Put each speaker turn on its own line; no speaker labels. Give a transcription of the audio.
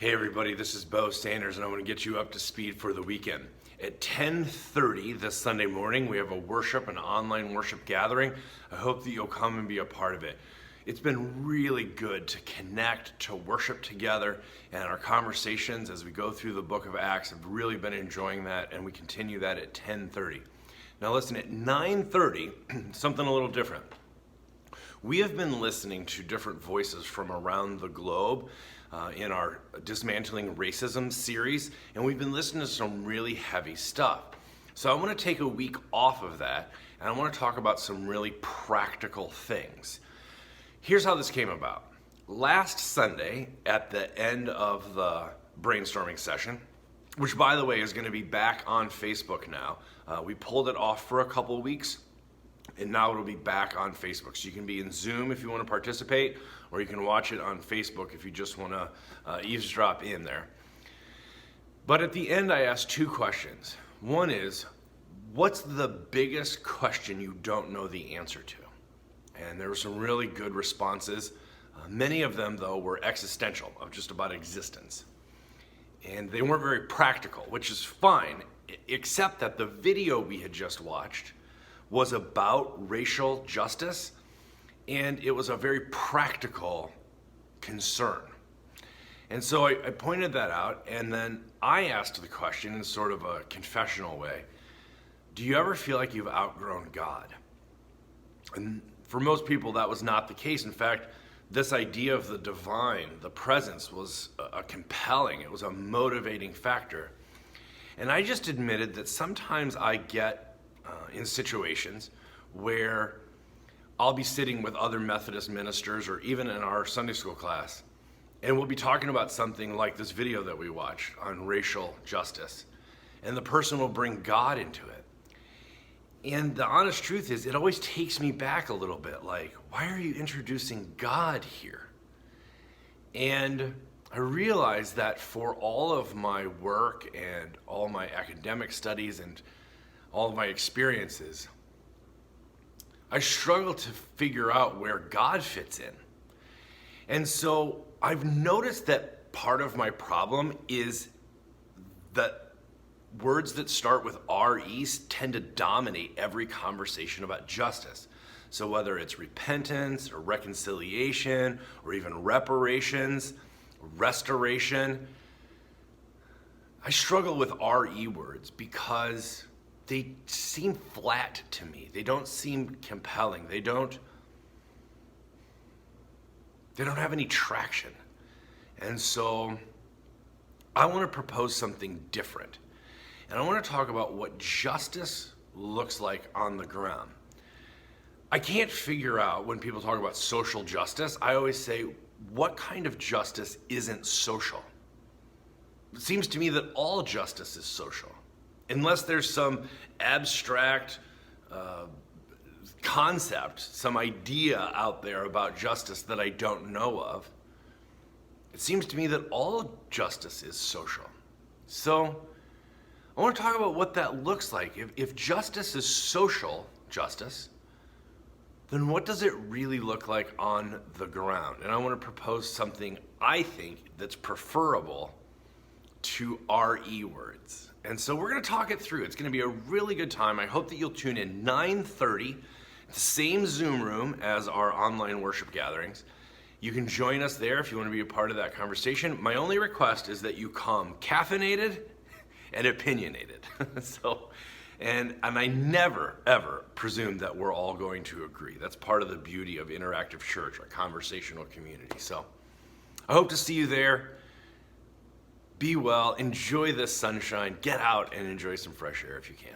Hey everybody, this is Bo Sanders and I want to get you up to speed for the weekend. At 10:30 this Sunday morning, we have an online worship gathering. I hope that you'll come and be a part of it. It's been really good to connect, to worship together, and our conversations as we go through the book of Acts have really been enjoying that, and we continue that at 10:30. Now listen, at 9:30, something a little different. We have been listening to different voices from around the globe in our Dismantling Racism series, and we've been listening to some really heavy stuff. So I want to take a week off of that, and I want to talk about some really practical things. Here's how this came about. Last Sunday, at the end of the brainstorming session, which by the way is going to be back on Facebook now, we pulled it off for a couple weeks, and now it'll be back on Facebook. So you can be in Zoom if you want to participate, or you can watch it on Facebook if you just want to eavesdrop in there. But at the end, I asked two questions. One is, what's the biggest question you don't know the answer to? And there were some really good responses. Many of them, though, were existential, of just about existence. And they weren't very practical, which is fine, except that the video we had just watched was about racial justice, and it was a very practical concern. And so I pointed that out, and then I asked the question in sort of a confessional way, do you ever feel like you've outgrown God? And for most people, that was not the case. In fact, this idea of the divine, the presence, was a compelling, it was a motivating factor. And I just admitted that sometimes I get in situations where I'll be sitting with other Methodist ministers or even in our Sunday school class, and we'll be talking about something like this video that we watched on racial justice, and the person will bring God into it. And the honest truth is, it always takes me back a little bit, like, why are you introducing God here? And I realized that for all of my work and all my academic studies and all of my experiences, I struggle to figure out where God fits in. And so I've noticed that part of my problem is that words that start with RE tend to dominate every conversation about justice. So whether it's repentance or reconciliation or even reparations, restoration, I struggle with RE words because they seem flat to me. They don't seem compelling. They don't have any traction. And so I want to propose something different. And I want to talk about what justice looks like on the ground. I can't figure out, when people talk about social justice, I always say, what kind of justice isn't social? It seems to me that all justice is social, unless there's some abstract concept, some idea out there about justice that I don't know of. It seems to me that all justice is social. So I want to talk about what that looks like. If justice is social justice, then what does it really look like on the ground? And I want to propose something I think that's preferable to RE words. And so we're going to talk it through. It's going to be a really good time. I hope that you'll tune in 9:30, the same Zoom room as our online worship gatherings. You can join us there if you want to be a part of that conversation. My only request is that you come caffeinated and opinionated. And I never, ever presume that we're all going to agree. That's part of the beauty of Interactive Church, our conversational community. So I hope to see you there. Be well, enjoy this sunshine, get out and enjoy some fresh air if you can.